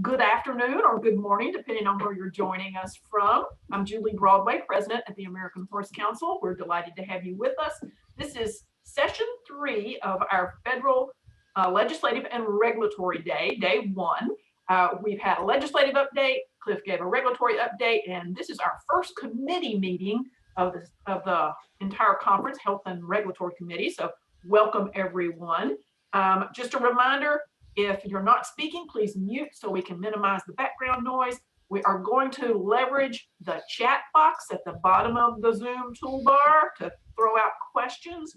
good afternoon or good morning, depending on where you're joining us from. I'm Julie Broadway, President at the American Horse Council. We're delighted to have you with us. This is session 3 of our federal legislative and regulatory day, day 1. We've had a legislative update, Cliff gave a regulatory update, and this is our first committee meeting of the entire conference, Health and Regulatory Committee. So welcome everyone. Just a reminder, if you're not speaking, please mute so we can minimize the background noise. We are going to leverage the chat box at the bottom of the Zoom toolbar to throw out questions.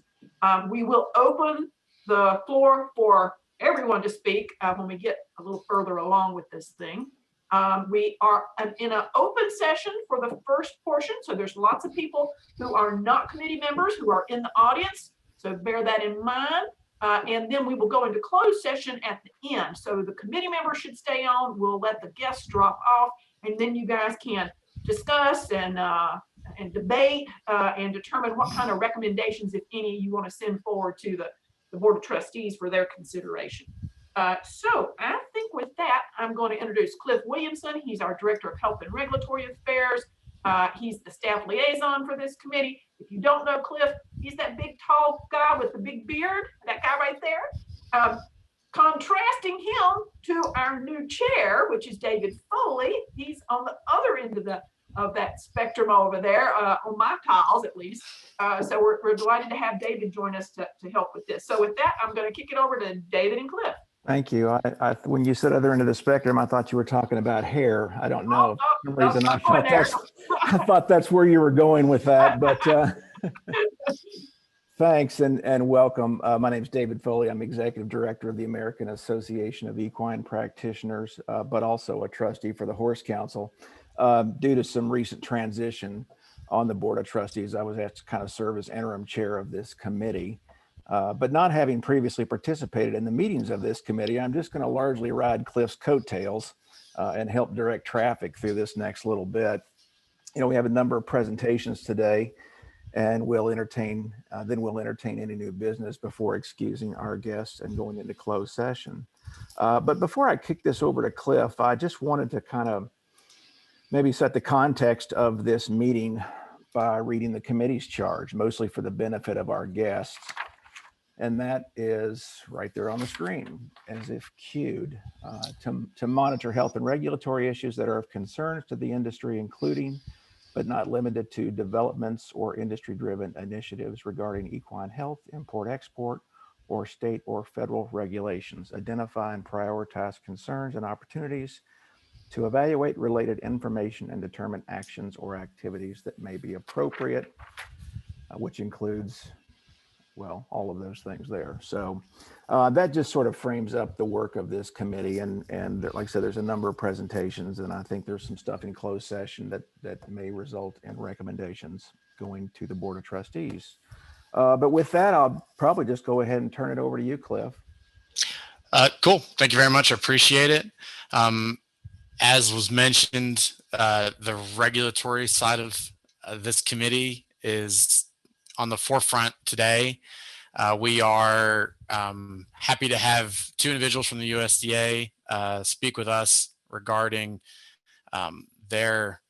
We will open the floor for everyone to speak when we get a little further along with this thing. We are in an open session for the first portion, so there's lots of people who are not committee members who are in the audience, so bear that in mind. And then we will go into closed session at the end. So the committee members should stay on. We'll let the guests drop off, and then you guys can discuss and debate and determine what kind of recommendations, if any, you want to send forward to the Board of Trustees for their consideration. So I think with that, I'm going to introduce Cliff Williamson. He's our Director of Health and Regulatory Affairs. He's the staff liaison for this committee. If you don't know Cliff, he's that big tall guy with the big beard, that guy right there. Contrasting him to our new chair, which is David Foley. He's on the other end of that spectrum over there, on my tiles at least. So we're delighted to have David join us to help with this. So with that, I'm going to kick it over to David and Cliff. Thank you. When you said other end of the spectrum, I thought you were talking about hair. I don't know. For some reason, I thought that's where you were going with that, but thanks and welcome. My name is David Foley. I'm Executive Director of the American Association of Equine Practitioners, but also a trustee for the Horse Council. Due to some recent transition on the Board of Trustees, I was asked to kind of serve as interim chair of this committee. But not having previously participated in the meetings of this committee, I'm just going to largely ride Cliff's coattails and help direct traffic through this next little bit. You know, we have a number of presentations today, and we'll entertain any new business before excusing our guests and going into closed session. But before I kick this over to Cliff, I just wanted to kind of maybe set the context of this meeting by reading the committee's charge, mostly for the benefit of our guests. And that is right there on the screen, as if cued, to monitor health and regulatory issues that are of concern to the industry, including, but not limited to, developments or industry-driven initiatives regarding equine health, import-export, or state or federal regulations. Identify and prioritize concerns and opportunities to evaluate related information and determine actions or activities that may be appropriate, which includes, well, all of those things there. So that just sort of frames up the work of this committee. And like I said, there's a number of presentations, and I think there's some stuff in closed session that may result in recommendations going to the Board of Trustees. But with that, I'll probably just go ahead and turn it over to you, Cliff. Cool. Thank you very much. I appreciate it. As was mentioned, the regulatory side of this committee is on the forefront today. We are happy to have 2 individuals from the USDA speak with us regarding their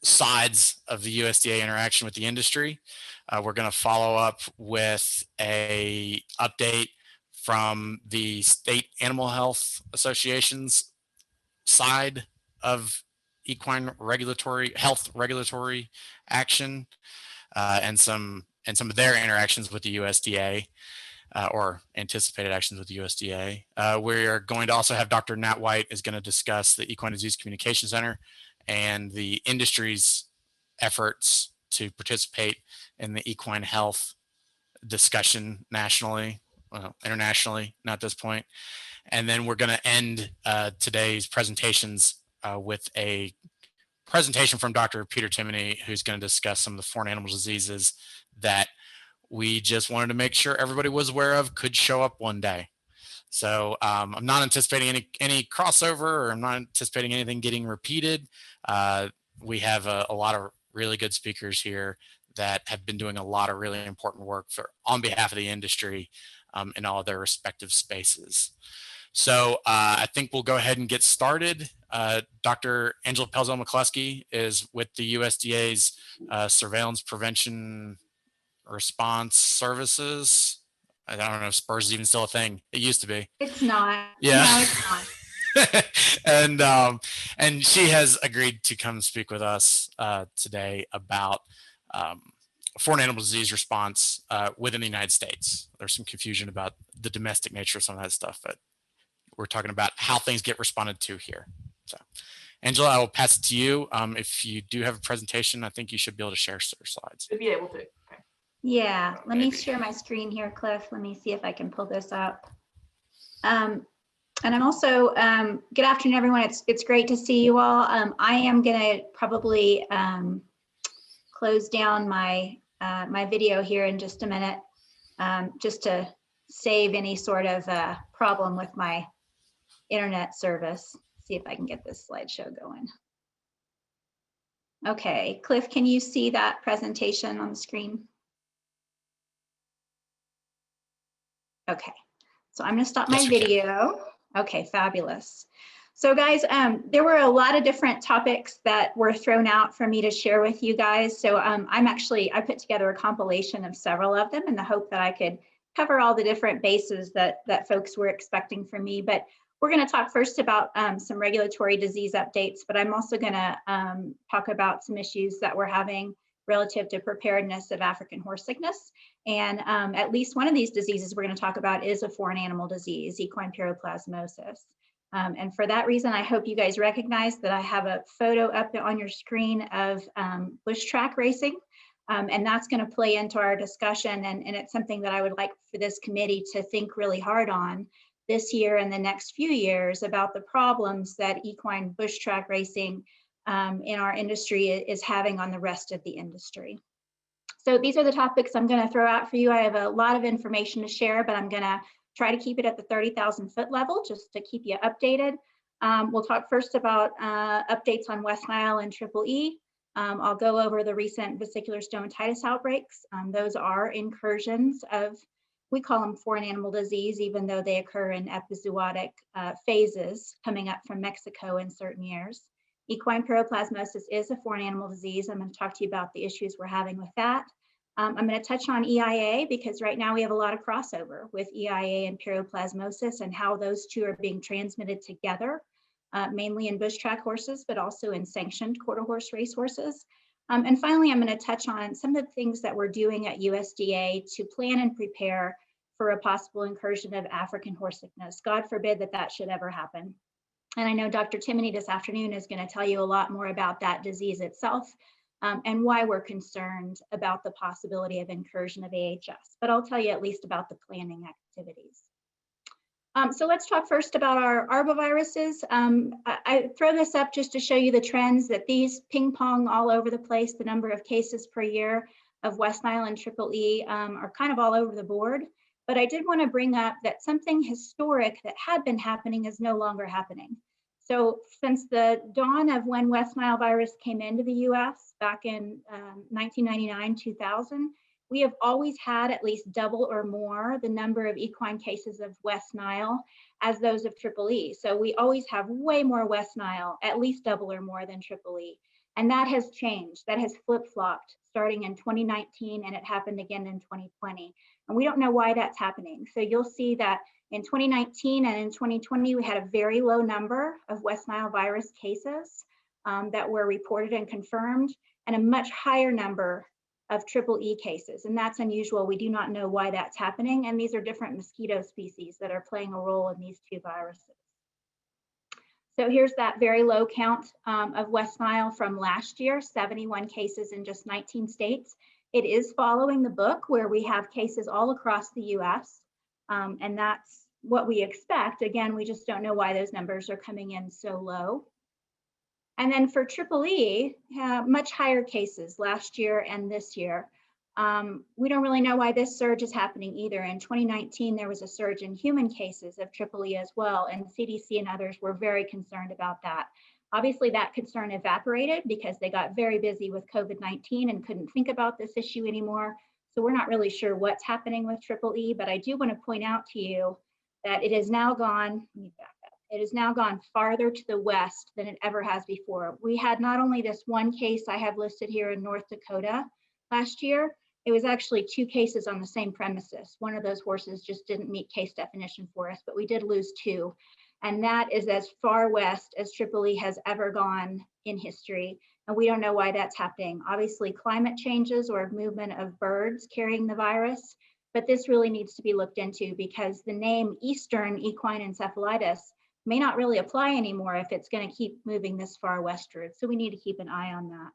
sides of the USDA interaction with the industry. We're going to follow up with a update from the State Animal Health Association's side of equine regulatory action, and some of their interactions with the USDA, or anticipated actions with the USDA. We are going to also have Dr. Nat White is going to discuss the Equine Disease Communication Center and the industry's efforts to participate in the equine health discussion nationally, internationally, not at this point. And then we're going to end today's presentations with a presentation from Dr. Peter Timoney, who's going to discuss some of the foreign animal diseases that we just wanted to make sure everybody was aware of could show up one day. So I'm not anticipating any crossover, or I'm not anticipating anything getting repeated. We have a lot of really good speakers here that have been doing a lot of really important work on behalf of the industry in all of their respective spaces. So I think we'll go ahead and get started. Dr. Angela Pelzel-McCluskey is with the USDA's Surveillance Prevention Response Services. I don't know if SPRS is even still a thing. It used to be. It's not. Yeah. No, it's not. And she has agreed to come speak with us today about foreign animal disease response within the United States. There's some confusion about the domestic nature of some of that stuff, but we're talking about how things get responded to here. So, Angela, I will pass it to you. If you do have a presentation, I think you should be able to share your slides. Should be able to. Okay. Yeah, let me Maybe. share my screen here, Cliff. Let me see if I can pull this up. And I'm also, good afternoon, everyone. It's great to see you all. I am gonna probably close down my my video here in just a minute, just to save any sort of problem with my internet service. See if I can get this slideshow going. Okay, Cliff, can you see that presentation on the screen? Okay, so I'm gonna stop my Yes, we can. video. Okay, fabulous. So guys, there were a lot of different topics that were thrown out for me to share with you guys. So I put together a compilation of several of them in the hope that I could cover all the different bases that folks were expecting from me. But we're gonna talk first about some regulatory disease updates, but I'm also gonna talk about some issues that we're having relative to preparedness of African horse sickness. And at least one of these diseases we're going to talk about is a foreign animal disease, equine piroplasmosis. And for that reason, I hope you guys recognize that I have a photo up on your screen of bush track racing. And that's going to play into our discussion. And it's something that I would like for this committee to think really hard on this year and the next few years about the problems that equine bush track racing in our industry is having on the rest of the industry. So these are the topics I'm going to throw out for you. I have a lot of information to share, but I'm going to try to keep it at the 30,000 foot level just to keep you updated. We'll talk first about updates on West Nile and Triple E. I'll go over the recent vesicular stomatitis outbreaks. Those are incursions of, we call them foreign animal disease, even though they occur in epizootic phases coming up from Mexico in certain years. Equine piroplasmosis is a foreign animal disease. I'm going to talk to you about the issues we're having with that. I'm going to touch on EIA because right now we have a lot of crossover with EIA and piroplasmosis and how those two are being transmitted together, mainly in bush track horses, but also in sanctioned quarter horse race horses. And finally, I'm going to touch on some of the things that we're doing at USDA to plan and prepare for a possible incursion of African horse sickness. God forbid that that should ever happen. And I know Dr. Timoney this afternoon is going to tell you a lot more about that disease itself and why we're concerned about the possibility of incursion of AHS. But I'll tell you at least about the planning activities. So let's talk first about our arboviruses. I throw this up just to show you the trends that these ping pong all over the place. The number of cases per year of West Nile and Triple E are kind of all over the board. But I did want to bring up that something historic that had been happening is no longer happening. So since the dawn of when West Nile virus came into the US back in 1999, 2000, we have always had at least double or more the number of equine cases of West Nile as those of Triple E. So we always have way more West Nile, at least double or more than Triple E. And that has changed, that has flip-flopped starting in 2019 and it happened again in 2020. And we don't know why that's happening. So you'll see that in 2019 and in 2020, we had a very low number of West Nile virus cases that were reported and confirmed, and a much higher number of Triple E cases. And that's unusual. We do not know why that's happening. And these are different mosquito species that are playing a role in these two viruses. So here's that very low count of West Nile from last year, 71 cases in just 19 states. It is following the book where we have cases all across the US. And that's what we expect. Again, we just don't know why those numbers are coming in so low. And then for Triple E, much higher cases last year and this year. We don't really know why this surge is happening either. In 2019, there was a surge in human cases of Triple E as well, and CDC and others were very concerned about that. Obviously, that concern evaporated because they got very busy with COVID-19 and couldn't think about this issue anymore. So we're not really sure what's happening with Triple E, but I do want to point out to you that it has now gone, let me back up. It has now gone farther to the west than it ever has before. We had not only this one case I have listed here in North Dakota last year, it was actually 2 cases on the same premises. One of those horses just didn't meet case definition for us, but we did lose 2. And that is as far west as Tripoli has ever gone in history. And we don't know why that's happening. Obviously, climate changes or movement of birds carrying the virus, but this really needs to be looked into because the name Eastern equine encephalitis may not really apply anymore if it's going to keep moving this far westward. So we need to keep an eye on that.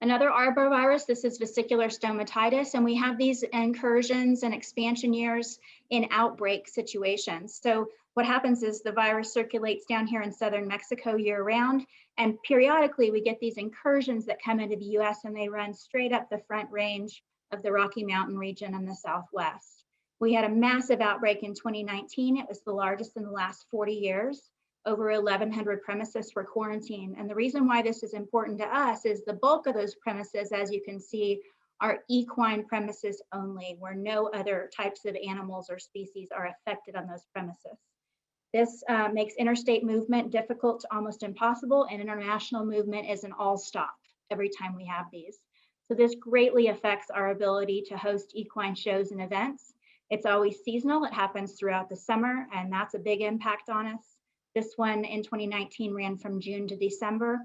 Another arbovirus, this is vesicular stomatitis, and we have these incursions and expansion years in outbreak situations. So what happens is the virus circulates down here in southern Mexico year round, and periodically we get these incursions that come into the US and they run straight up the front range of the Rocky Mountain region in the Southwest. We had a massive outbreak in 2019. It was the largest in the last 40 years. Over 1,100 premises were quarantined. And the reason why this is important to us is the bulk of those premises, as you can see, are equine premises only, where no other types of animals or species are affected on those premises. This makes interstate movement difficult to almost impossible, and international movement is an all stop every time we have these. So this greatly affects our ability to host equine shows and events. It's always seasonal. It happens throughout the summer, and that's a big impact on us. This one in 2019 ran from June to December.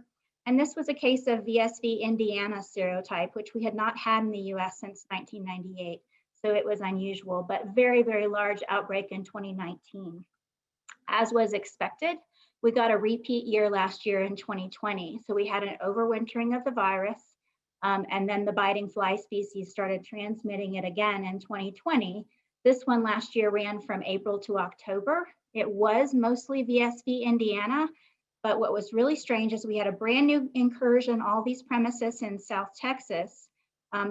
And this was a case of VSV Indiana serotype, which we had not had in the US since 1998. So it was unusual, but very, very large outbreak in 2019. As was expected, we got a repeat year last year in 2020. So we had an overwintering of the virus, and then the biting fly species started transmitting it again in 2020. This one last year ran from April to October. It was mostly VSV Indiana, but what was really strange is we had a brand new incursion, all these premises in South Texas.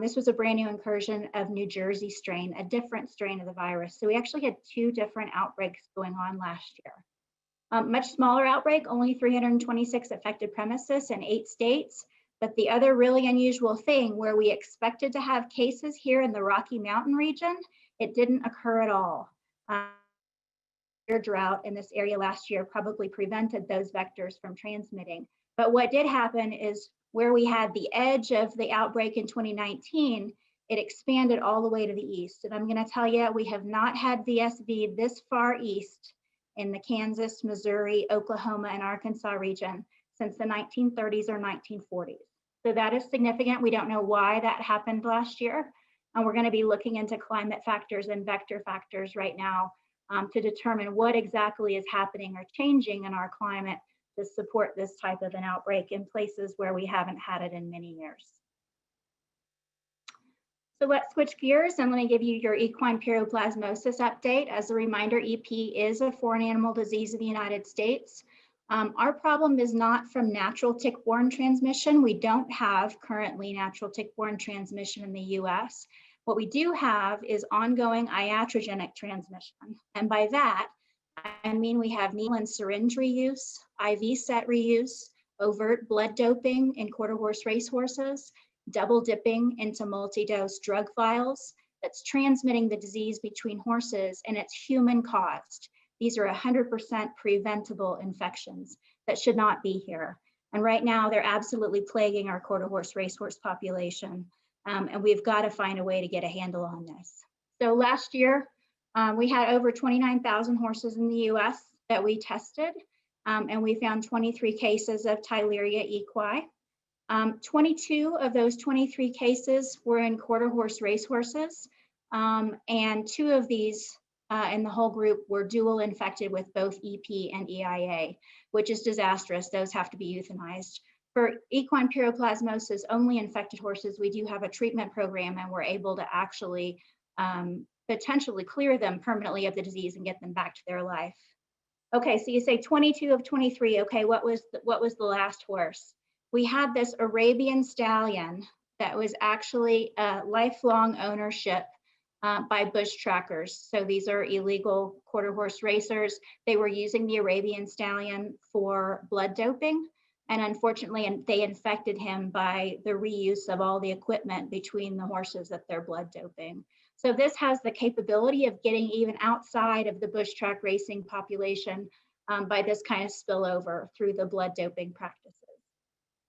This was a brand new incursion of New Jersey strain, a different strain of the virus. So we actually had 2 different outbreaks going on last year. Much smaller outbreak, only 326 affected premises in 8 states. But the other really unusual thing where we expected to have cases here in the Rocky Mountain region, it didn't occur at all. Drought in this area last year probably prevented those vectors from transmitting. But what did happen is where we had the edge of the outbreak in 2019, it expanded all the way to the east. And I'm going to tell you, we have not had VSV this far east in the Kansas, Missouri, Oklahoma, and Arkansas region since the 1930s or 1940s. So that is significant. We don't know why that happened last year. And we're going to be looking into climate factors and vector factors right now to determine what exactly is happening or changing in our climate to support this type of an outbreak in places where we haven't had it in many years. So let's switch gears and let me give you your equine pyroplasmosis update. As a reminder, EP is a foreign animal disease in the United States. Our problem is not from natural tick-borne transmission. We don't have currently natural tick-borne transmission in the US. What we do have is ongoing iatrogenic transmission. And by that, I mean we have needle and syringe reuse, IV set reuse, overt blood doping in quarter horse racehorses, double dipping into multi-dose drug vials that's transmitting the disease between horses, and it's human caused. These are 100% preventable infections that should not be here. And right now they're absolutely plaguing our quarter horse racehorse population. And we've got to find a way to get a handle on this. So last year, we had over 29,000 horses in the US that we tested, and we found 23 cases of Theileria equi. 22 of those 23 cases were in quarter horse racehorses, and 2 of these in the whole group were dual infected with both EP and EIA, which is disastrous. Those have to be euthanized. For equine pyroplasmosis only infected horses, we do have a treatment program, and we're able to actually potentially clear them permanently of the disease and get them back to their life. Okay, so you say 22 of 23. Okay, what was the last horse? We had this Arabian stallion that was actually a lifelong ownership by bush trackers. So these are illegal quarter horse racers. They were using the Arabian stallion for blood doping. And unfortunately, they infected him by the reuse of all the equipment between the horses that they're blood doping. So this has the capability of getting even outside of the bush track racing population by this kind of spillover through the blood doping practices.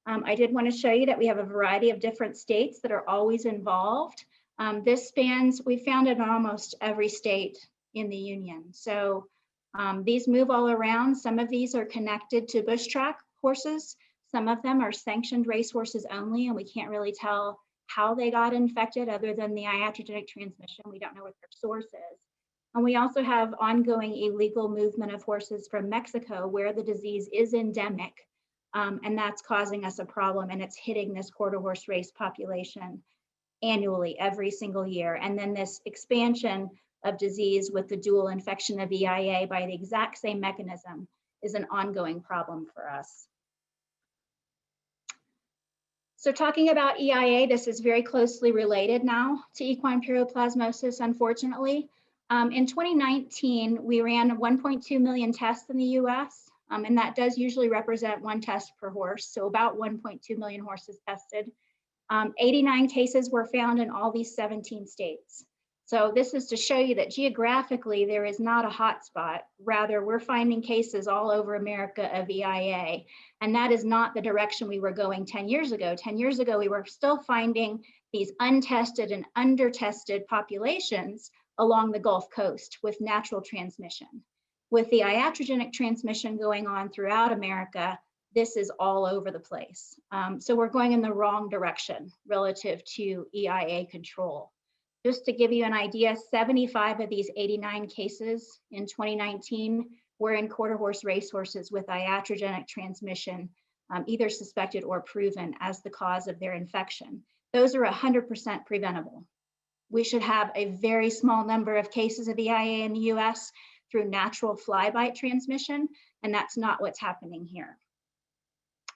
I did want to show you that we have a variety of different states that are always involved. This spans, we found it in almost every state in the union. So these move all around. Some of these are connected to bush track horses. Some of them are sanctioned race horses only, and we can't really tell how they got infected other than the iatrogenic transmission. We don't know what their source is. And we also have ongoing illegal movement of horses from Mexico where the disease is endemic. And that's causing us a problem, and it's hitting this quarter horse race population annually every single year. And then this expansion of disease with the dual infection of EIA by the exact same mechanism is an ongoing problem for us. So talking about EIA, this is very closely related now to equine pyroplasmosis, unfortunately. In 2019, we ran 1.2 million tests in the US. And that does usually represent one test per horse, so about 1.2 million horses tested. 89 cases were found in all these 17 states. So this is to show you that geographically there is not a hot spot. Rather, we're finding cases all over America of EIA, and that is not the direction we were going 10 years ago. 10 years ago, we were still finding these untested and undertested populations along the Gulf Coast with natural transmission. With the iatrogenic transmission going on throughout America, this is all over the place. So we're going in the wrong direction relative to EIA control. Just to give you an idea, 75 of these 89 cases in 2019 were in quarter horse racehorses with iatrogenic transmission, either suspected or proven as the cause of their infection. Those are 100% preventable. We should have a very small number of cases of EIA in the US through natural fly-bite transmission, and that's not what's happening here.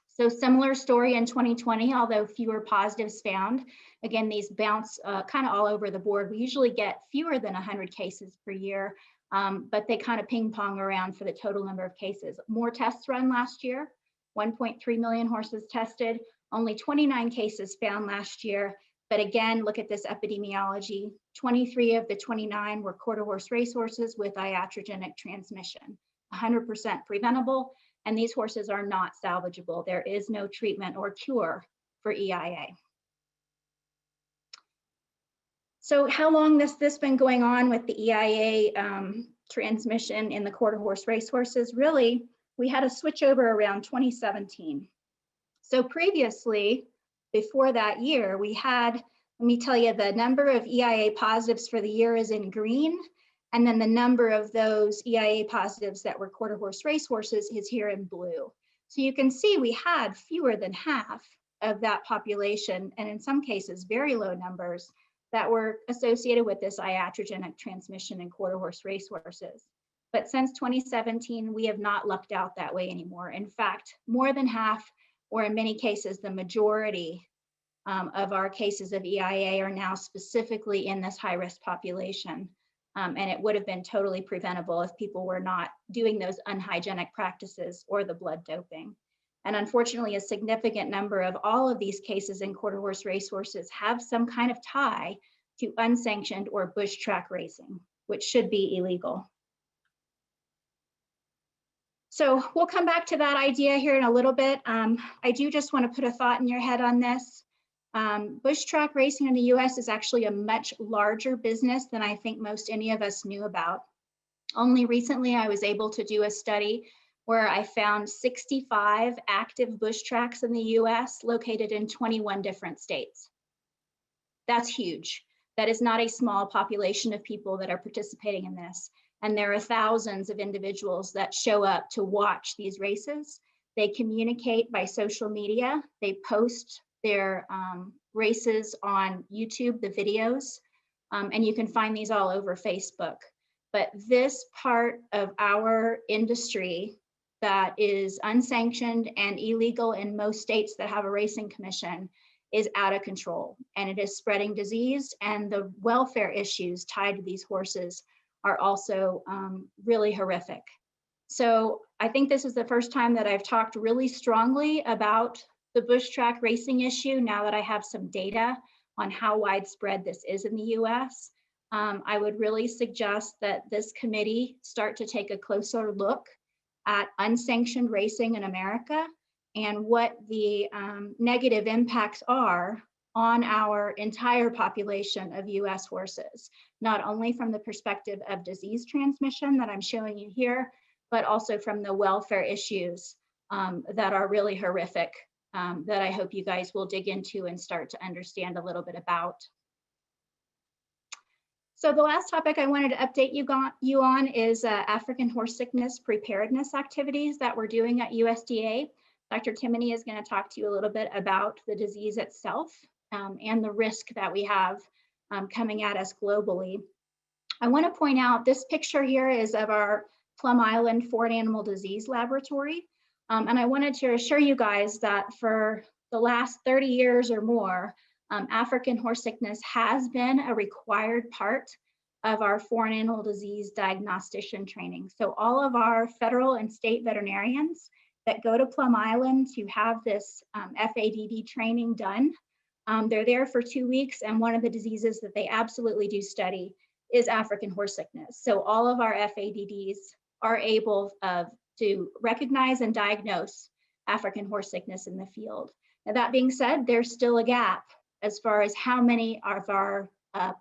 So similar story in 2020, although fewer positives found. Again, these bounce kind of all over the board. We usually get fewer than 100 cases per year, but they kind of ping pong around for the total number of cases. More tests run last year, 1.3 million horses tested, only 29 cases found last year. But again, look at this epidemiology. 23 of the 29 were quarter horse racehorses with iatrogenic transmission, 100% preventable, and these horses are not salvageable. There is no treatment or cure for EIA. So how long has this been going on with the EIA transmission in the quarter horse racehorses? Really, we had a switchover around 2017. So previously, before that year, we had, let me tell you, the number of EIA positives for the year is in green, and then the number of those EIA positives that were quarter horse racehorses is here in blue. So you can see we had fewer than half of that population, and in some cases, very low numbers that were associated with this iatrogenic transmission in quarter horse racehorses. But since 2017, we have not lucked out that way anymore. In fact, more than half, or in many cases, the majority of our cases of EIA are now specifically in this high-risk population. And it would have been totally preventable if people were not doing those unhygienic practices or the blood doping. And unfortunately, a significant number of all of these cases in quarter horse racehorses have some kind of tie to unsanctioned or bush track racing, which should be illegal. So we'll come back to that idea here in a little bit. I do just want to put a thought in your head on this. Bush track racing in the US is actually a much larger business than I think most any of us knew about. Only recently I was able to do a study where I found 65 active bush tracks in the US located in 21 different states. That's huge. That is not a small population of people that are participating in this. And there are thousands of individuals that show up to watch these races. They communicate by social media. They post their races on YouTube, the videos, and you can find these all over Facebook. But this part of our industry that is unsanctioned and illegal in most states that have a racing commission is out of control, and it is spreading disease, and the welfare issues tied to these horses are also really horrific. So I think this is the first time that I've talked really strongly about the bush track racing issue now that I have some data on how widespread this is in the US. I would really suggest that this committee start to take a closer look at unsanctioned racing in America and what the negative impacts are on our entire population of US horses, not only from the perspective of disease transmission that I'm showing you here, but also from the welfare issues that are really horrific that I hope you guys will dig into and start to understand a little bit about. So the last topic I wanted to update you on is African horse sickness preparedness activities that we're doing at USDA. Dr. Timoney is going to talk to you a little bit about the disease itself and the risk that we have coming at us globally. I want to point out this picture here is of our Plum Island Foreign Animal Disease Laboratory. And I wanted to assure you guys that for the last 30 years or more, African horse sickness has been a required part of our foreign animal disease diagnostician training. So all of our federal and state veterinarians that go to Plum Island to have this FADD training done, they're there for 2 weeks, and one of the diseases that they absolutely do study is African horse sickness. So all of our FADDs are able to recognize and diagnose African horse sickness in the field. Now, that being said, there's still a gap as far as how many of our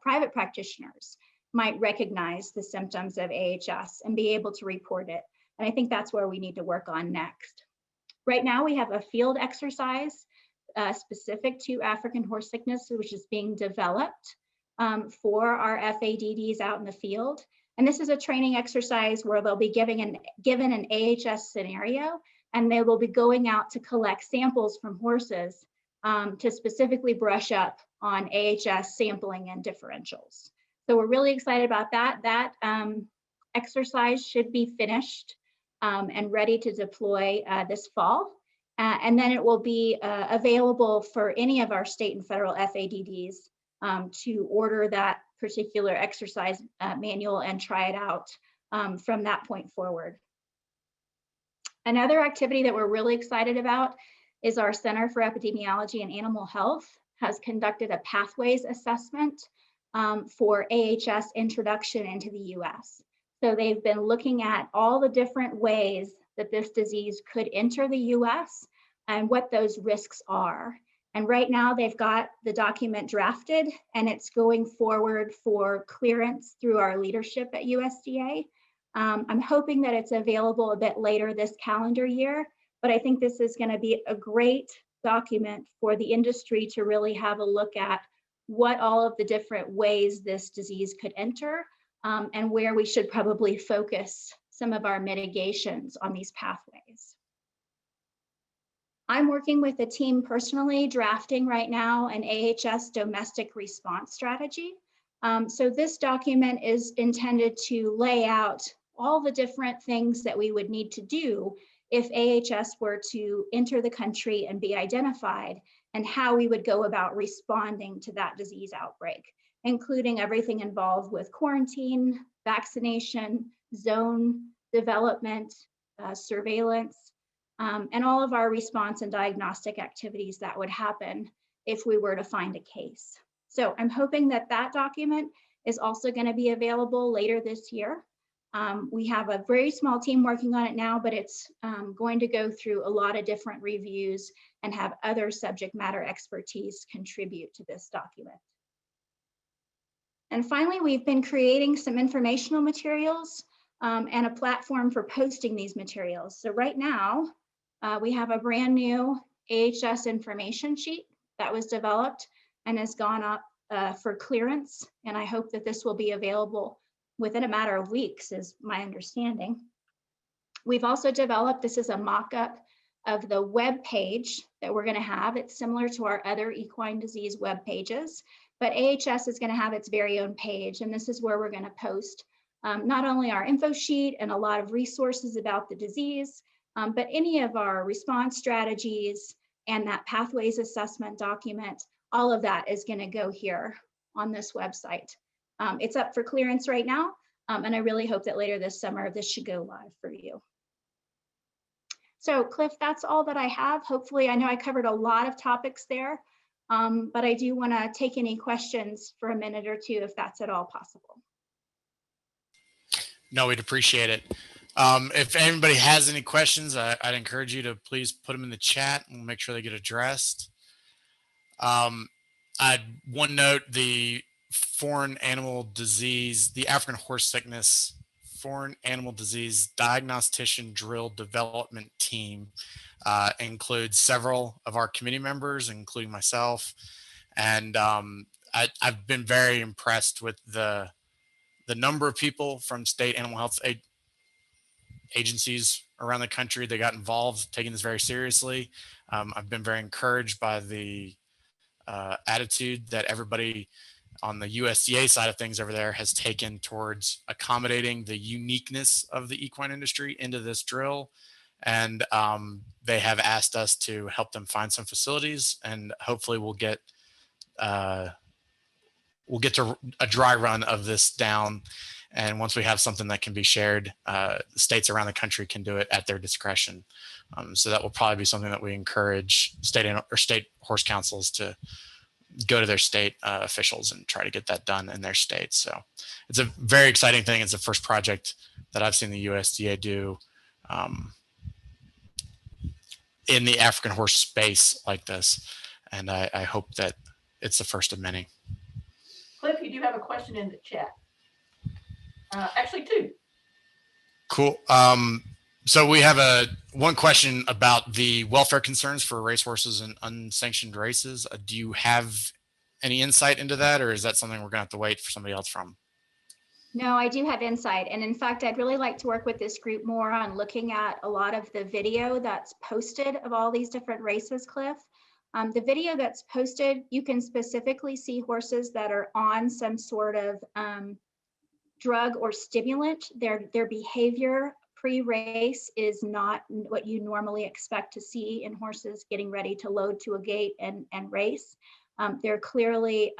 private practitioners might recognize the symptoms of AHS and be able to report it. And I think that's where we need to work on next. Right now, we have a field exercise specific to African horse sickness, which is being developed for our FADDs out in the field. And this is a training exercise where they'll be given an AHS scenario, and they will be going out to collect samples from horses to specifically brush up on AHS sampling and differentials. So we're really excited about that. That exercise should be finished and ready to deploy this fall. And then it will be available for any of our state and federal FADDs to order that particular exercise manual and try it out from that point forward. Another activity that we're really excited about is our Center for Epidemiology and Animal Health has conducted a pathways assessment for AHS introduction into the US. So they've been looking at all the different ways that this disease could enter the US and what those risks are. And right now they've got the document drafted and it's going forward for clearance through our leadership at USDA. I'm hoping that it's available a bit later this calendar year, but I think this is going to be a great document for the industry to really have a look at what all of the different ways this disease could enter and where we should probably focus some of our mitigations on these pathways. I'm working with a team personally drafting right now an AHS domestic response strategy. So this document is intended to lay out all the different things that we would need to do if AHS were to enter the country and be identified, and how we would go about responding to that disease outbreak, including everything involved with quarantine, vaccination, zone development, surveillance, and all of our response and diagnostic activities that would happen if we were to find a case. So I'm hoping that that document is also going to be available later this year. We have a very small team working on it now, but it's going to go through a lot of different reviews and have other subject matter expertise contribute to this document. And finally, we've been creating some informational materials and a platform for posting these materials. So right now, we have a brand new AHS information sheet that was developed and has gone up for clearance. And I hope that this will be available within a matter of weeks, is my understanding. We've also developed, this is a mock-up of the web page that we're going to have. It's similar to our other equine disease web pages, but AHS is going to have its very own page. And this is where we're going to post not only our info sheet and a lot of resources about the disease, but any of our response strategies and that pathways assessment document. All of that is going to go here on this website. It's up for clearance right now, and I really hope that later this summer this should go live for you. So Cliff, that's all that I have. Hopefully, I know I covered a lot of topics there, But I do want to take any questions for a minute or two if that's at all possible. No, we'd appreciate it. If anybody has any questions, I'd encourage you to please put them in the chat and we'll make sure they get addressed. One note, the foreign animal disease, the African horse sickness foreign animal disease diagnostician drill development team includes several of our committee members, including myself. And I've been very impressed with the number of people from state animal health agencies around the country that got involved, taking this very seriously. I've been very encouraged by the attitude that everybody on the USDA side of things over there has taken towards accommodating the uniqueness of the equine industry into this drill. And they have asked us to help them find some facilities, and hopefully we'll get to a dry run of this down. And once we have something that can be shared, states around the country can do it at their discretion. So that will probably be something that we encourage state horse councils to go to their state officials and try to get that done in their states. So it's a very exciting thing. It's the first project that I've seen the USDA do in the African horse space like this. And I hope that it's the first of many. Cliff, you do have a question in the chat. Actually, two. Cool. So we have one question about the welfare concerns for racehorses and unsanctioned races. Do you have any insight into that, or is that something we're gonna have to wait for somebody else from? No, I do have insight. And in fact, I'd really like to work with this group more on looking at a lot of the video that's posted of all these different races, Cliff. The video that's posted, you can specifically see horses that are on some sort of drug or stimulant. Their behavior pre-race is not what you normally expect to see in horses getting ready to load to a gate and race. They're clearly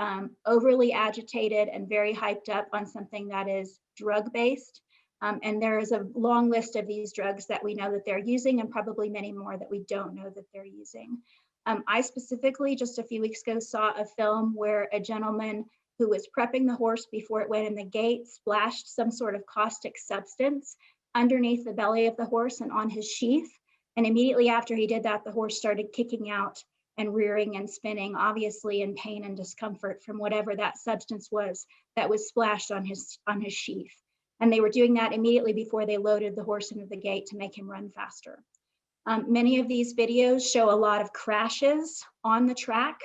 overly agitated and very hyped up on something that is drug-based. And there is a long list of these drugs that we know that they're using, and probably many more that we don't know that they're using. I specifically, just a few weeks ago, saw a film where a gentleman who was prepping the horse before it went in the gate splashed some sort of caustic substance underneath the belly of the horse and on his sheath. And immediately after he did that, the horse started kicking out and rearing and spinning, obviously in pain and discomfort from whatever that substance was that was splashed on his sheath. And they were doing that immediately before they loaded the horse into the gate to make him run faster. Many of these videos show a lot of crashes on the track,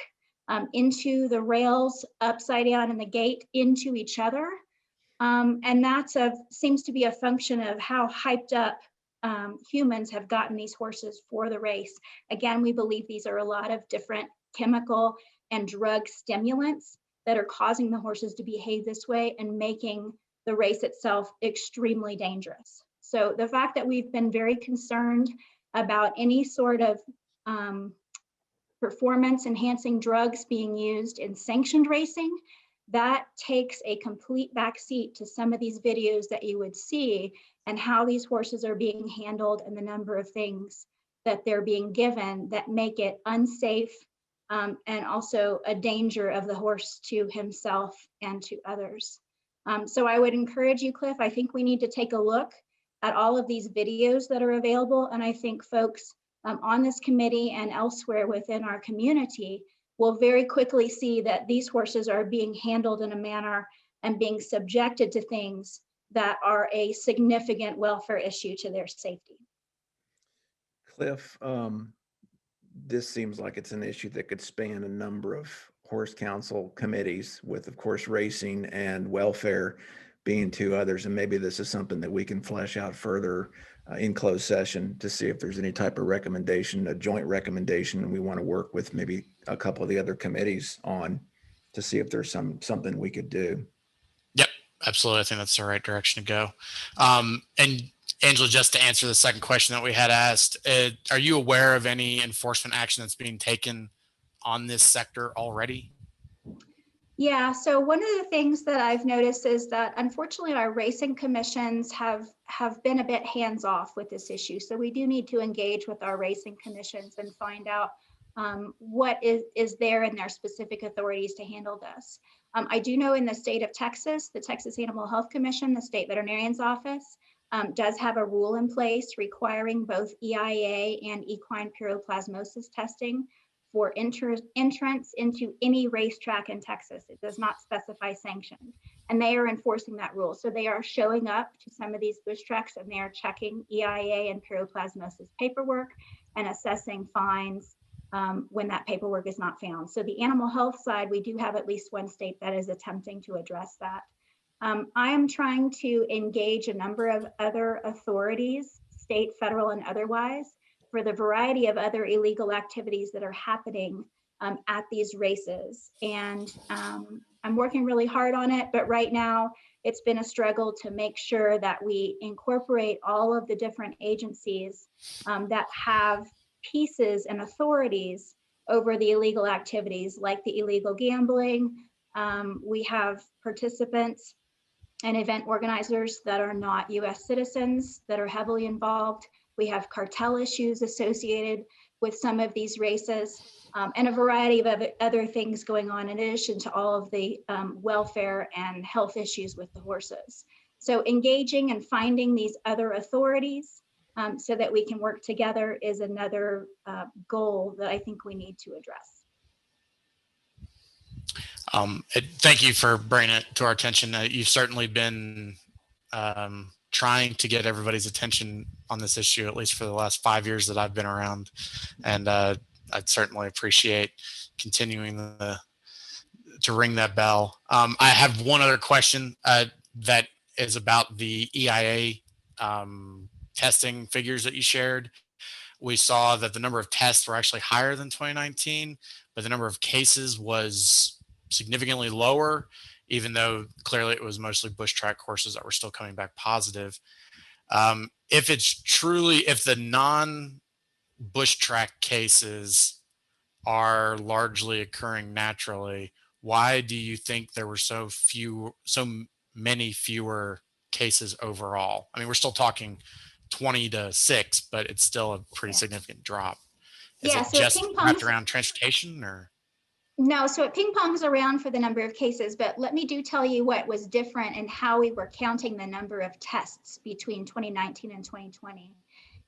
into the rails, upside down in the gate, into each other. And that seems to be a function of how hyped up humans have gotten these horses for the race. Again, we believe these are a lot of different chemical and drug stimulants that are causing the horses to behave this way and making the race itself extremely dangerous. So the fact that we've been very concerned about any sort of performance enhancing drugs being used in sanctioned racing, that takes a complete backseat to some of these videos that you would see and how these horses are being handled and the number of things that they're being given that make it unsafe and also a danger of the horse to himself and to others. So I would encourage you, Cliff, I think we need to take a look at all of these videos that are available. And I think folks on this committee and elsewhere within our community will very quickly see that these horses are being handled in a manner and being subjected to things that are a significant welfare issue to their safety. Cliff, this seems like it's an issue that could span a number of horse council committees, with, of course, racing and welfare being two others. And maybe this is something that we can flesh out further in closed session to see if there's any type of recommendation, a joint recommendation, and we want to work with maybe a couple of the other committees on to see if there's something we could do. Yep, absolutely. I think that's the right direction to go. And Angela, just to answer the second question that we had asked, are you aware of any enforcement action that's being taken on this sector already? Yeah, so one of the things that I've noticed is that unfortunately our racing commissions have been a bit hands-off with this issue. So we do need to engage with our racing commissions and find out what is there in their specific authorities to handle this. I do know in the state of Texas, the Texas Animal Health Commission, the state veterinarian's office, does have a rule in place requiring both EIA and equine piroplasmosis testing for entrance into any racetrack in Texas. It does not specify sanctioned, and they are enforcing that rule. So they are showing up to some of these bush tracks and they are checking EIA and piroplasmosis paperwork and assessing fines when that paperwork is not found. So the animal health side, we do have at least one state that is attempting to address that. I am trying to engage a number of other authorities, state, federal, and otherwise, for the variety of other illegal activities that are happening at these races. And I'm working really hard on it, but right now it's been a struggle to make sure that we incorporate all of the different agencies that have pieces and authorities over the illegal activities, like the illegal gambling. We have participants and event organizers that are not US citizens that are heavily involved. We have cartel issues associated with some of these races, and a variety of other things going on in addition to all of the welfare and health issues with the horses. So engaging and finding these other authorities so that we can work together is another goal that I think we need to address. Thank you for bringing it to our attention. You've certainly been trying to get everybody's attention on this issue, at least for the last 5 years that I've been around. And I'd certainly appreciate continuing to ring that bell. I have one other question that is about the EIA testing figures that you shared. We saw that the number of tests were actually higher than 2019, but the number of cases was significantly lower, even though clearly it was mostly bush track horses that were still coming back positive. If the non-bush track cases are largely occurring naturally, why do you think there were so many fewer cases overall? I mean, we're still talking 20 to 6, but it's still a pretty significant drop. Is it so just wrapped around transportation, or? No, so it ping pongs around for the number of cases, but let me tell you what was different and how we were counting the number of tests between 2019 and 2020.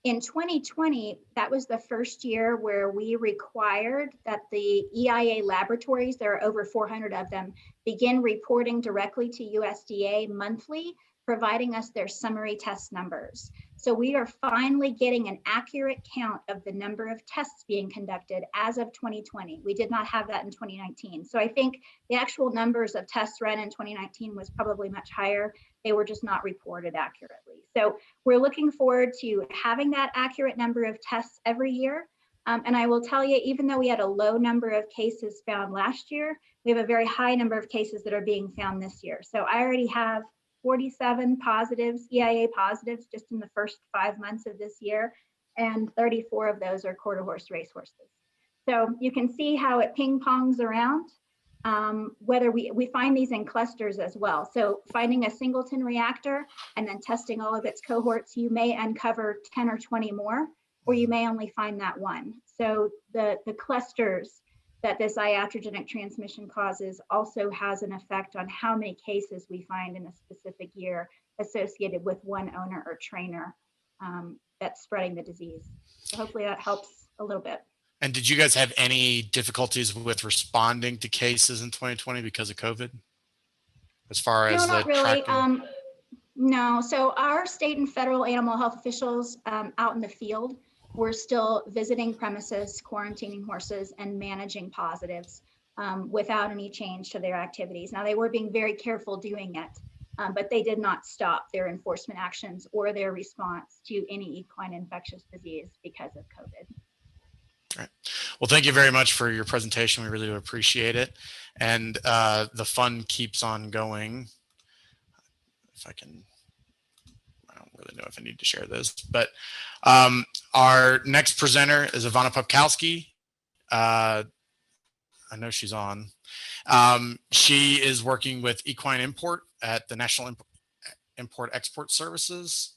In 2020, that was the first year where we required that the EIA laboratories, there are over 400 of them, begin reporting directly to USDA monthly, providing us their summary test numbers. So we are finally getting an accurate count of the number of tests being conducted as of 2020. We did not have that in 2019. So I think the actual numbers of tests run in 2019 was probably much higher. They were just not reported accurately. So we're looking forward to having that accurate number of tests every year. And I will tell you, even though we had a low number of cases found last year, we have a very high number of cases that are being found this year. So I already have 47 positives, EIA positives, just in the first 5 months of this year, and 34 of those are quarter horse racehorses. So you can see how it ping pongs around. Whether we find these in clusters as well. So finding a singleton reactor and then testing all of its cohorts, you may uncover 10 or 20 more, or you may only find that one. So the clusters that this iatrogenic transmission causes also has an effect on how many cases we find in a specific year associated with one owner or trainer that's spreading the disease. So hopefully that helps a little bit. And did you guys have any difficulties with responding to cases in 2020 because of COVID? As far as not really. tracking? No, so our state and federal animal health officials out in the field, we're still visiting premises, quarantining horses, and managing positives without any change to their activities. Now, they were being very careful doing it, but they did not stop their enforcement actions or their response to any equine infectious disease because of COVID. All right. Well, thank you very much for your presentation. We really appreciate it. And the fun keeps on going. If I can, I don't really know if I need to share this, but our next presenter is Ivana Popkowski. I know she's on. She is working with Equine Import at the National Import-Export Services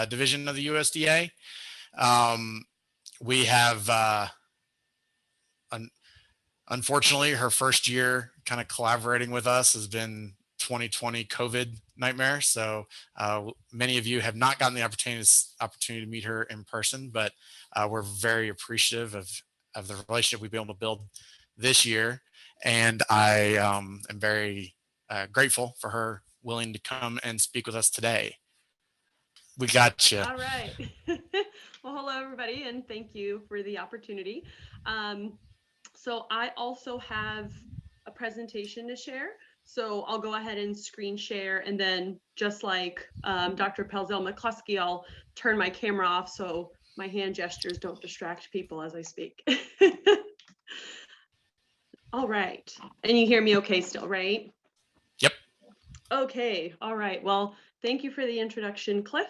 division of the USDA. We have Unfortunately, her first year kind of collaborating with us has been 2020 COVID nightmare. So many of you have not gotten the opportunity to meet her in person, but we're very appreciative of the relationship we've been able to build this year. And I am very grateful for her willing to come and speak with us today. We got you. All right. Well, hello, everybody, and thank you for the opportunity. So I also have a presentation to share. So I'll go ahead and screen share, and then just like Dr. Pelzel-McCluskey, I'll turn my camera off so my hand gestures don't distract people as I speak. All right. And you hear me okay still, right? Yep. Okay. All right. Well, thank you for the introduction, Cliff.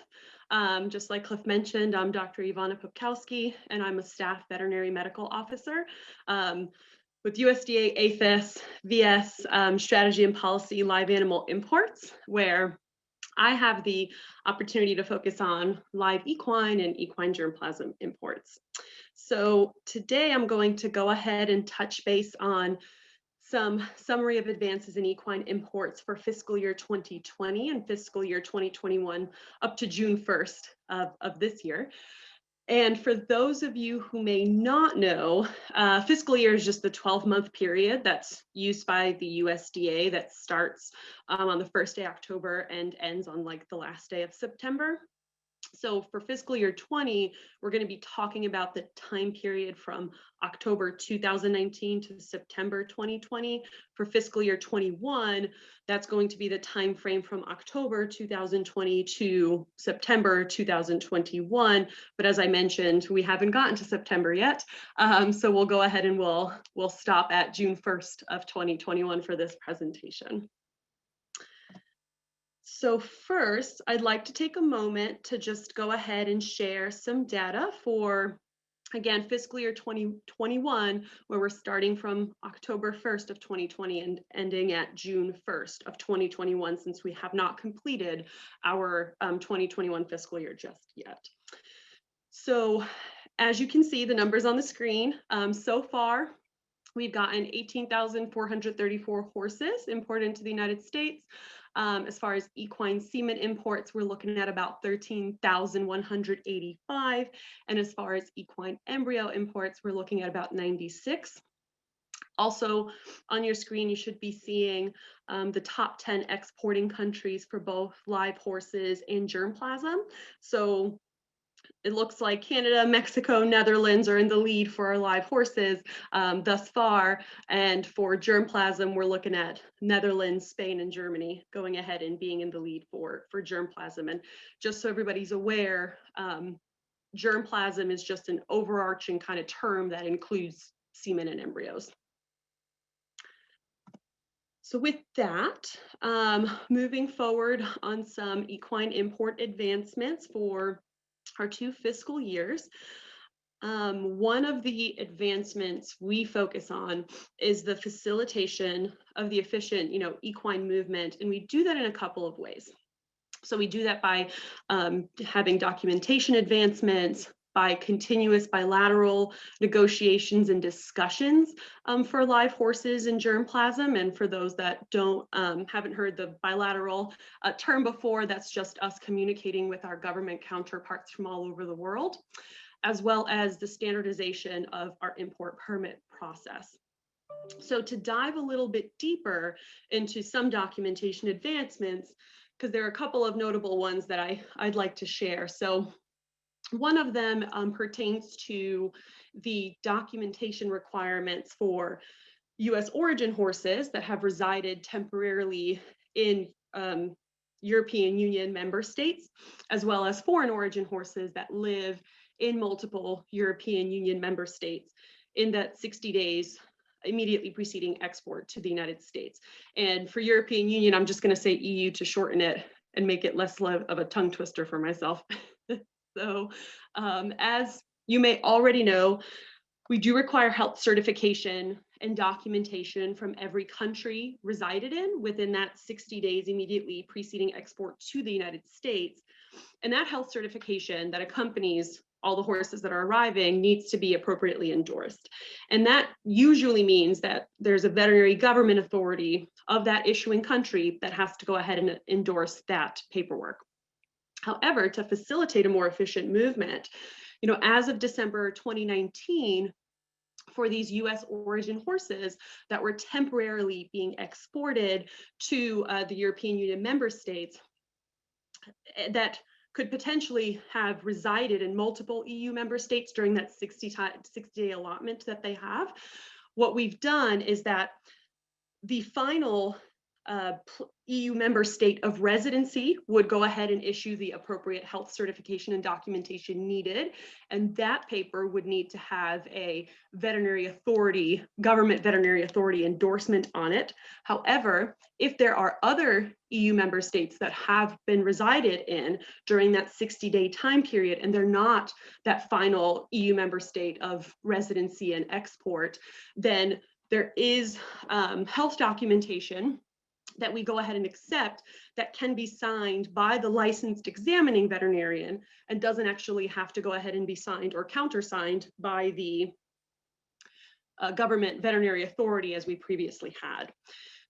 Just like Cliff mentioned, I'm Dr. Ivana Popkowski, and I'm a staff veterinary medical officer with USDA APHIS VS Strategy and Policy Live Animal Imports, where I have the opportunity to focus on live equine and equine germplasm imports. So today I'm going to go ahead and touch base on some summary of advances in equine imports for fiscal year 2020 and fiscal year 2021 up to June 1st of this year. And for those of you who may not know, fiscal year is just the 12-month period that's used by the USDA that starts on the first day of October and ends on like the last day of September. So for fiscal year 20, we're going to be talking about the time period from October 2019 to September 2020. For fiscal year 21, that's going to be the time frame from October 2020 to September 2021. But as I mentioned, we haven't gotten to September yet. So we'll go ahead and we'll stop at June 1st of 2021 for this presentation. So first, I'd like to take a moment to just go ahead and share some data for, again, fiscal year 2021, where we're starting from October 1st of 2020 and ending at June 1st of 2021, since we have not completed our 2021 fiscal year just yet. So as you can see, the numbers on the screen, so far, we've gotten 18,434 horses imported into the United States. As far as equine semen imports, we're looking at about 13,185. And as far as equine embryo imports, we're looking at about 96. Also on your screen, you should be seeing the top 10 exporting countries for both live horses and germplasm. So it looks like Canada, Mexico, Netherlands are in the lead for our live horses thus far. And for germplasm, we're looking at Netherlands, Spain, and Germany going ahead and being in the lead for germplasm. And just so everybody's aware, germplasm is just an overarching kind of term that includes semen and embryos. So with that, moving forward on some equine import advancements for our 2 fiscal years. One of the advancements we focus on is the facilitation of the efficient, equine movement, and we do that in a couple of ways. So we do that by having documentation advancements, by continuous bilateral negotiations and discussions for live horses and germplasm. And for those that haven't heard the bilateral term before, that's just us communicating with our government counterparts from all over the world, as well as the standardization of our import permit process. So to dive a little bit deeper into some documentation advancements, because there are a couple of notable ones that I'd like to share. So one of them pertains to the documentation requirements for U.S. origin horses that have resided temporarily in European Union member states, as well as foreign origin horses that live in multiple European Union member states in that 60 days immediately preceding export to the United States. And for European Union, I'm just going to say EU to shorten it and make it less of a tongue twister for myself. So as you may already know, we do require health certification and documentation from every country resided in within that 60 days immediately preceding export to the United States. And that health certification that accompanies all the horses that are arriving needs to be appropriately endorsed. And that usually means that there's a veterinary government authority of that issuing country that has to go ahead and endorse that paperwork. However, to facilitate a more efficient movement, as of December 2019, for these US origin horses that were temporarily being exported to the European Union member states that could potentially have resided in multiple EU member states during that 60-day allotment that they have. What we've done is that the final EU member state of residency would go ahead and issue the appropriate health certification and documentation needed. And that paper would need to have a government veterinary authority endorsement on it. However, if there are other EU member states that have been resided in during that 60-day time period, and they're not that final EU member state of residency and export, then there is health documentation that we go ahead and accept that can be signed by the licensed examining veterinarian and doesn't actually have to go ahead and be signed or countersigned by the government veterinary authority as we previously had.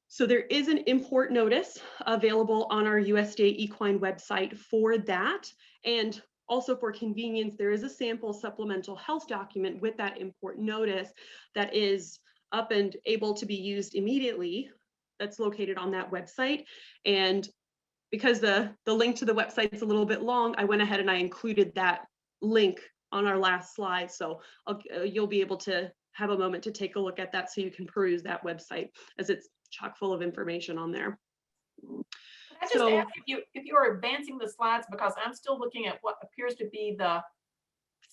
So there is an import notice available on our USDA equine website for that. And also for convenience, there is a sample supplemental health document with that import notice that is up and able to be used immediately. That's located on that website. And because the link to the website is a little bit long, I went ahead and I included that link on our last slide. So you'll be able to have a moment to take a look at that so you can peruse that website, as it's chock full of information on there. I just ask if you are advancing the slides, because I'm still looking at what appears to be the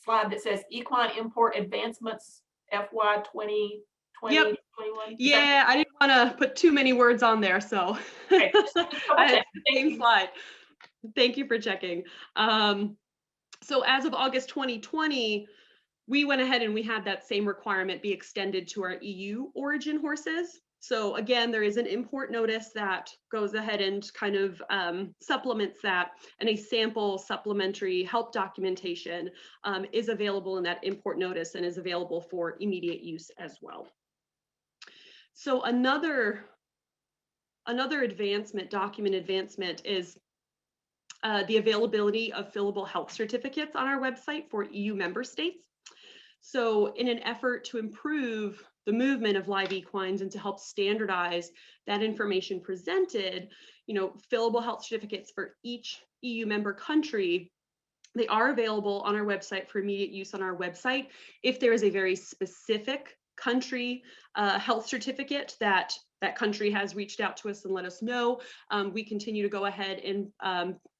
slide that says Equine Import Advancements FY 2020. Yep. 21. Yeah, I didn't want to put too many words on there, so Okay. I had the same slide. Thank you for checking. So as of August 2020, we went ahead and we had that same requirement be extended to our EU origin horses. So again, there is an import notice that goes ahead and kind of supplements that, and a sample supplementary help documentation is available in that import notice and is available for immediate use as well. So another advancement, document advancement, is the availability of fillable health certificates on our website for EU member states. So in an effort to improve the movement of live equines and to help standardize that information presented, fillable health certificates for each EU member country, they are available on our website for immediate use on our website. If there is a very specific country health certificate that country has reached out to us and let us know, we continue to go ahead and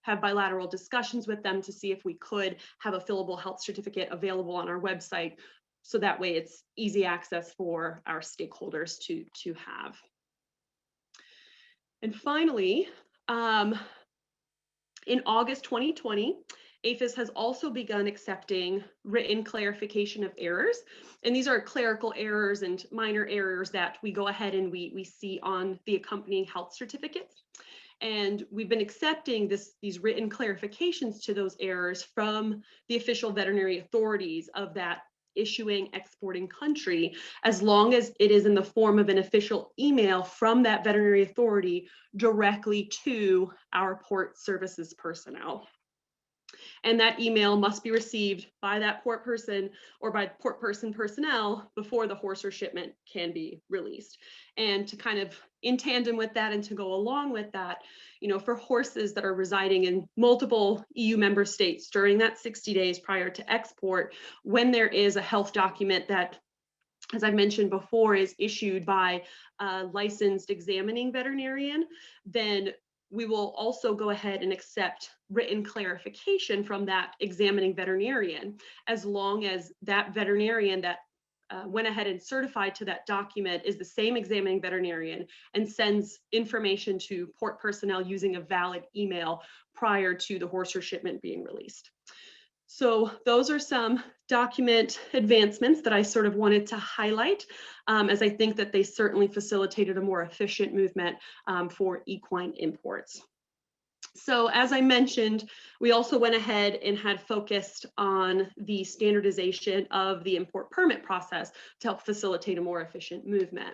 have bilateral discussions with them to see if we could have a fillable health certificate available on our website, so that way it's easy access for our stakeholders to have. And finally, in August 2020, APHIS has also begun accepting written clarification of errors. And these are clerical errors and minor errors that we go ahead and we see on the accompanying health certificates. And we've been accepting these written clarifications to those errors from the official veterinary authorities of that issuing exporting country, as long as it is in the form of an official email from that veterinary authority directly to our port services personnel. And that email must be received by that port person or by port person personnel before the horse or shipment can be released. And to kind of in tandem with that and to go along with that, for horses that are residing in multiple EU member states during that 60 days prior to export, when there is a health document that, as I mentioned before, is issued by a licensed examining veterinarian, then we will also go ahead and accept written clarification from that examining veterinarian, as long as that veterinarian that went ahead and certified to that document is the same examining veterinarian and sends information to port personnel using a valid email prior to the horse or shipment being released. So those are some document advancements that I sort of wanted to highlight, as I think that they certainly facilitated a more efficient movement for equine imports. So as I mentioned, we also went ahead and had focused on the standardization of the import permit process to help facilitate a more efficient movement.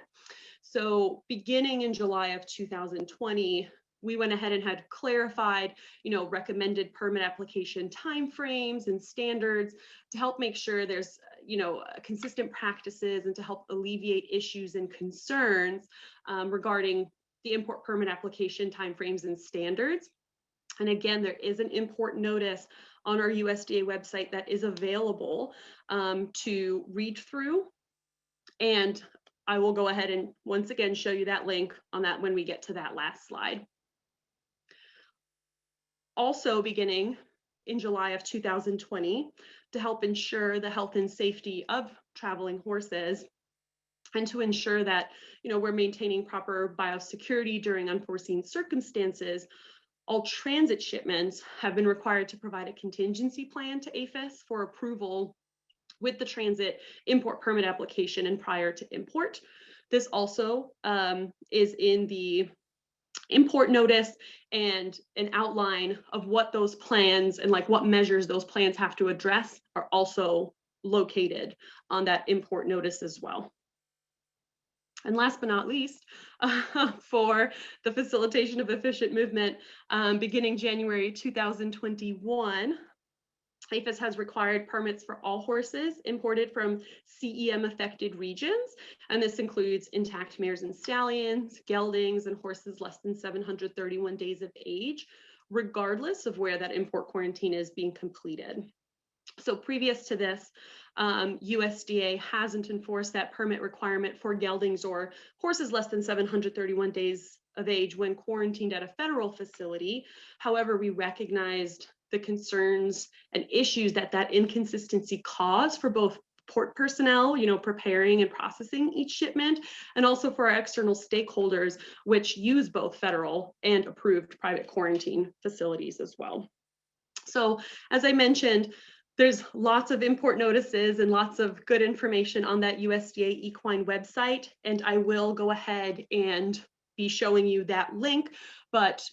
So beginning in July of 2020, we went ahead and had clarified, recommended permit application timeframes and standards to help make sure there's, consistent practices and to help alleviate issues and concerns regarding the import permit application timeframes and standards. And again, there is an import notice on our USDA website that is available to read through. And I will go ahead and once again show you that link on that when we get to that last slide. Also beginning in July of 2020, to help ensure the health and safety of traveling horses and to ensure that we're maintaining proper biosecurity during unforeseen circumstances, all transit shipments have been required to provide a contingency plan to APHIS for approval with the transit import permit application and prior to import. This also is in the import notice, and an outline of what those plans and what measures those plans have to address are also located on that import notice as well. And last but not least, for the facilitation of efficient movement, beginning January 2021, APHIS has required permits for all horses imported from CEM affected regions. And this includes intact mares and stallions, geldings, and horses less than 731 days of age, regardless of where that import quarantine is being completed. So previous to this, USDA hasn't enforced that permit requirement for geldings or horses less than 731 days of age when quarantined at a federal facility. However, we recognized the concerns and issues that inconsistency caused for both port personnel, preparing and processing each shipment, and also for our external stakeholders, which use both federal and approved private quarantine facilities as well. So as I mentioned, there's lots of import notices and lots of good information on that USDA equine website, and I will go ahead and be showing you that link, but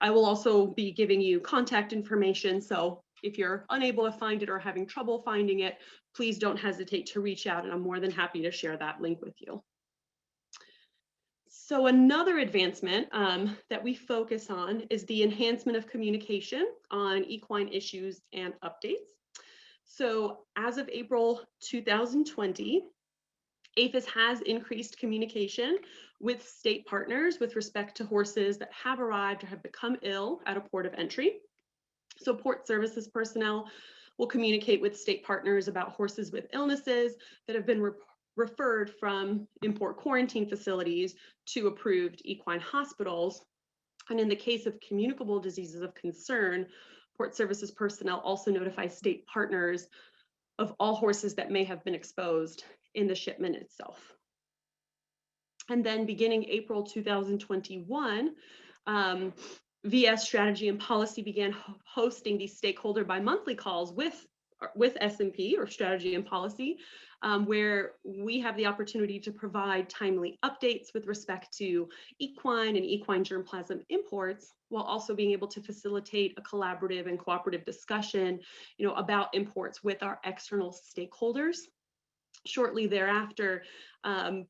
I will also be giving you contact information. So if you're unable to find it or having trouble finding it, please don't hesitate to reach out, and I'm more than happy to share that link with you. So another advancement that we focus on is the enhancement of communication on equine issues and updates. So as of April 2020, APHIS has increased communication with state partners with respect to horses that have arrived or have become ill at a port of entry. So port services personnel will communicate with state partners about horses with illnesses that have been referred from import quarantine facilities to approved equine hospitals. And in the case of communicable diseases of concern, port services personnel also notify state partners of all horses that may have been exposed in the shipment itself. And then beginning April 2021, VS Strategy and Policy began hosting these stakeholder bi-monthly calls with S&P or Strategy and Policy, where we have the opportunity to provide timely updates with respect to equine and equine germplasm imports, while also being able to facilitate a collaborative and cooperative discussion, about imports with our external stakeholders. Shortly thereafter,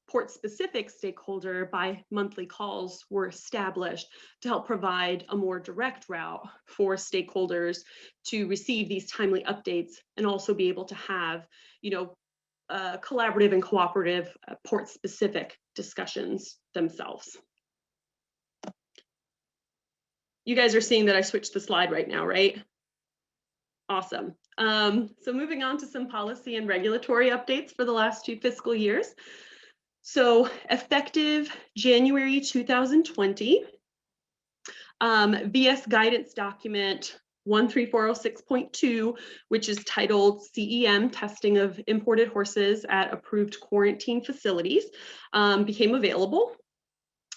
port-specific stakeholder bi-monthly calls were established to help provide a more direct route for stakeholders to receive these timely updates and also be able to have, collaborative and cooperative port-specific discussions themselves. You guys are seeing that I switched the slide right now, right? Awesome. So moving on to some policy and regulatory updates for the last 2 fiscal years. So effective January 2020, VS guidance document 13406.2, which is titled CEM Testing of Imported Horses at Approved Quarantine Facilities, became available.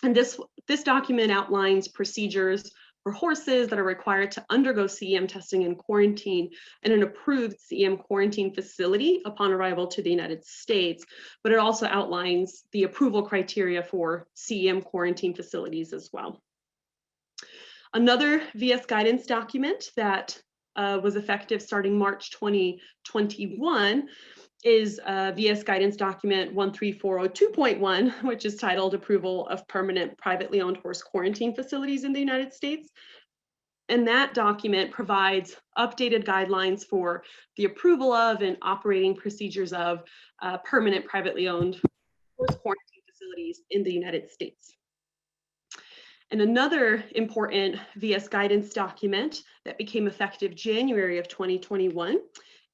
And this document outlines procedures for horses that are required to undergo CEM testing and quarantine in an approved CEM quarantine facility upon arrival to the United States, but it also outlines the approval criteria for CEM quarantine facilities as well. Another VS guidance document that was effective starting March 2021 is VS guidance document 13402.1, which is titled Approval of Permanent Privately Owned Horse Quarantine Facilities in the United States. And that document provides updated guidelines for the approval of and operating procedures of permanent privately owned horse quarantine facilities in the United States. And another important VS guidance document that became effective January of 2021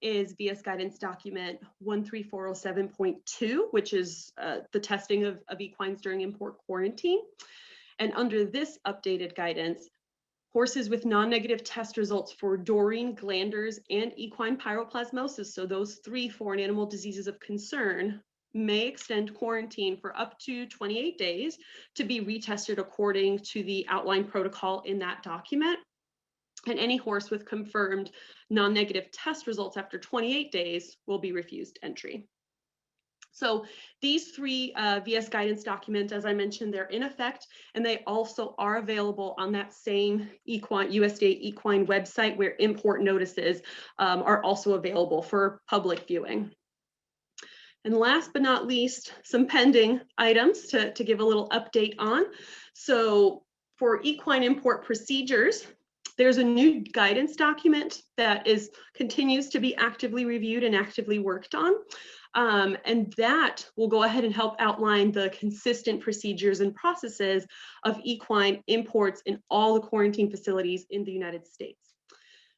is VS guidance document 13407.2, which is the testing of equines during import quarantine. And under this updated guidance, horses with non-negative test results for Dorine, glanders, and equine pyroplasmosis, so those 3 foreign animal diseases of concern, may extend quarantine for up to 28 days to be retested according to the outline protocol in that document. And any horse with confirmed non-negative test results after 28 days will be refused entry. So these 3 VS guidance documents, as I mentioned, they're in effect, and they also are available on that same USDA equine website, where import notices are also available for public viewing. And last but not least, some pending items to give a little update on. So for equine import procedures, there's a new guidance document that continues to be actively reviewed and actively worked on. And that will go ahead and help outline the consistent procedures and processes of equine imports in all the quarantine facilities in the United States.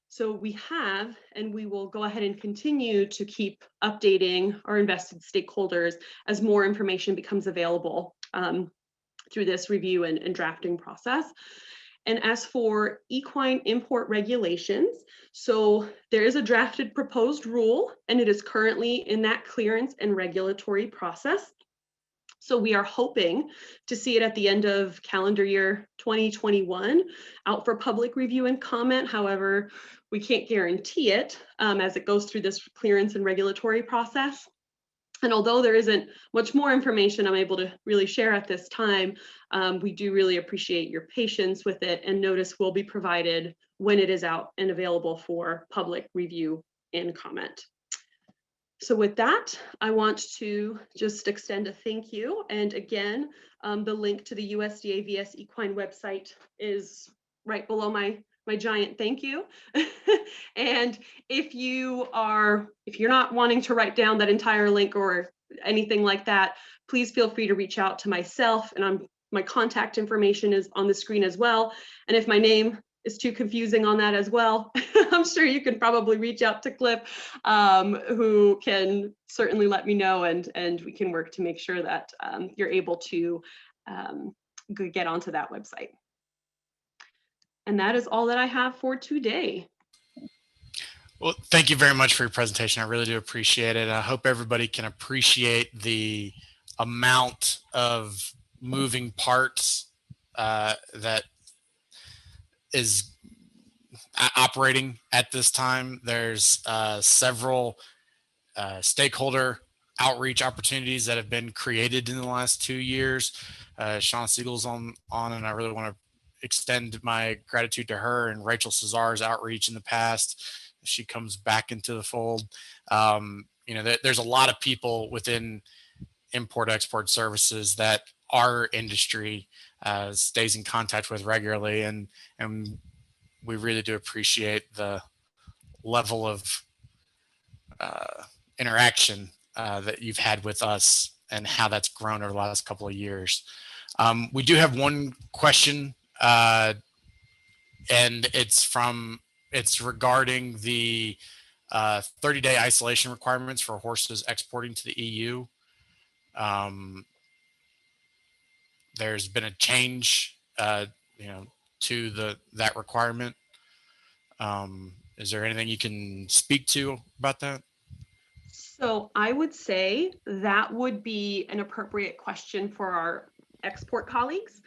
So we have, and we will go ahead and continue to keep updating our invested stakeholders as more information becomes available through this review and drafting process. And as for equine import regulations, so there is a drafted proposed rule, and it is currently in that clearance and regulatory process. So we are hoping to see it at the end of calendar year 2021 out for public review and comment. However, we can't guarantee it as it goes through this clearance and regulatory process. And although there isn't much more information I'm able to really share at this time, we do really appreciate your patience with it, and notice will be provided when it is out and available for public review and comment. So with that, I want to just extend a thank you. And again, the link to the USDA VS Equine website is right below my giant thank you. And if you're not wanting to write down that entire link or anything like that, please feel free to reach out to myself, and my contact information is on the screen as well. And if my name is too confusing on that as well, I'm sure you can probably reach out to Cliff, who can certainly let me know, and we can work to make sure that you're able to get onto that website. And that is all that I have for today. Well, thank you very much for your presentation. I really do appreciate it. I hope everybody can appreciate the amount of moving parts that is operating at this time. There's several stakeholder outreach opportunities that have been created in the last 2 years. Shauna Siegel's on, and I really want to extend my gratitude to her, and Rachel Cesar's outreach in the past. She comes back into the fold. There's a lot of people within import-export services that our industry stays in contact with regularly, and we really do appreciate the level of interaction that you've had with us and how that's grown over the last couple of years. We do have one question, and it's regarding the 30-day isolation requirements for horses exporting to the EU. There's been a change, to that requirement. Is there anything you can speak to about that? So I would say that would be an appropriate question for our export colleagues.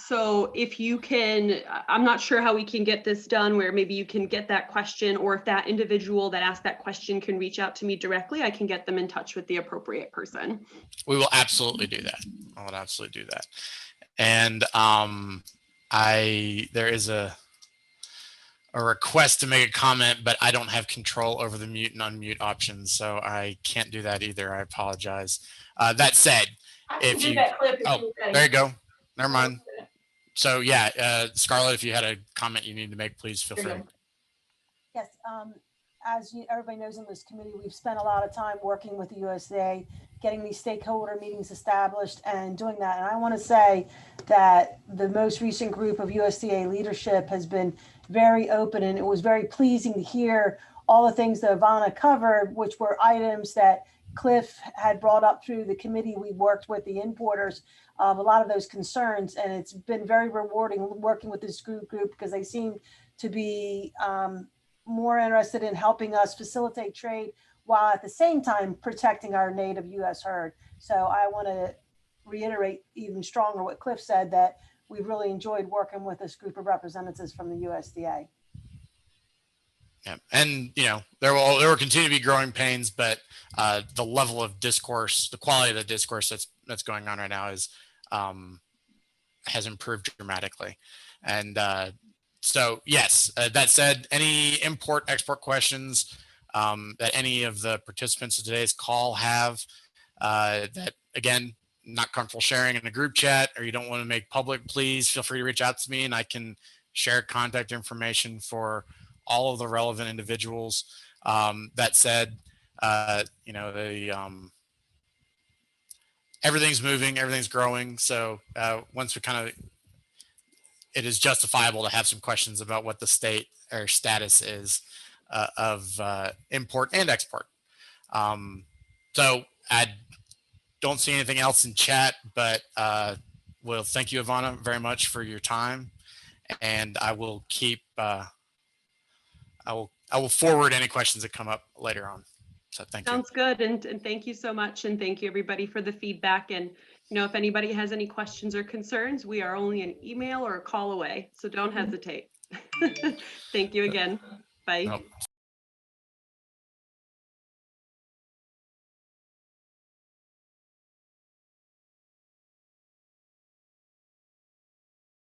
So if you can, I'm not sure how we can get this done, where maybe you can get that question, or if that individual that asked that question can reach out to me directly, I can get them in touch with the appropriate person. We will absolutely do that. I would absolutely do that. And there is a request to make a comment, but I don't have control over the mute and unmute options, so I can't do that either. I apologize. That said, I can if do you, that clip if oh, you say. there you go. Never mind. So yeah, Scarlett, if you had a comment you need to make, please feel There you free. go. Yes, as everybody knows in this committee, we've spent a lot of time working with the USDA, getting these stakeholder meetings established and doing that. And I want to say that the most recent group of USDA leadership has been very open, and it was very pleasing to hear all the things that Ivana covered, which were items that Cliff had brought up through the committee. We worked with the importers of a lot of those concerns, and it's been very rewarding working with this group because they seem to be more interested in helping us facilitate trade while at the same time protecting our native U.S. herd. So I want to reiterate even stronger what Cliff said, that we've really enjoyed working with this group of representatives from the USDA. Yeah, and there will continue to be growing pains, but the level of discourse, the quality of the discourse that's going on right now is has improved dramatically. And so yes, that said, any import export questions that any of the participants of today's call have that, again, not comfortable sharing in a group chat or you don't want to make public, please feel free to reach out to me and I can share contact information for all of the relevant individuals. That said, everything's moving, everything's growing. So once we it is justifiable to have some questions about what the state or status is of import and export. So I don't see anything else in chat, but well, thank you, Ivana, very much for your time. And I will keep, I will forward any questions that come up later on. So thank you. Sounds good. And thank you so much. And thank you everybody for the feedback. And if anybody has any questions or concerns, we are only an email or a call away. So don't hesitate. Thank you again. Bye. Nope.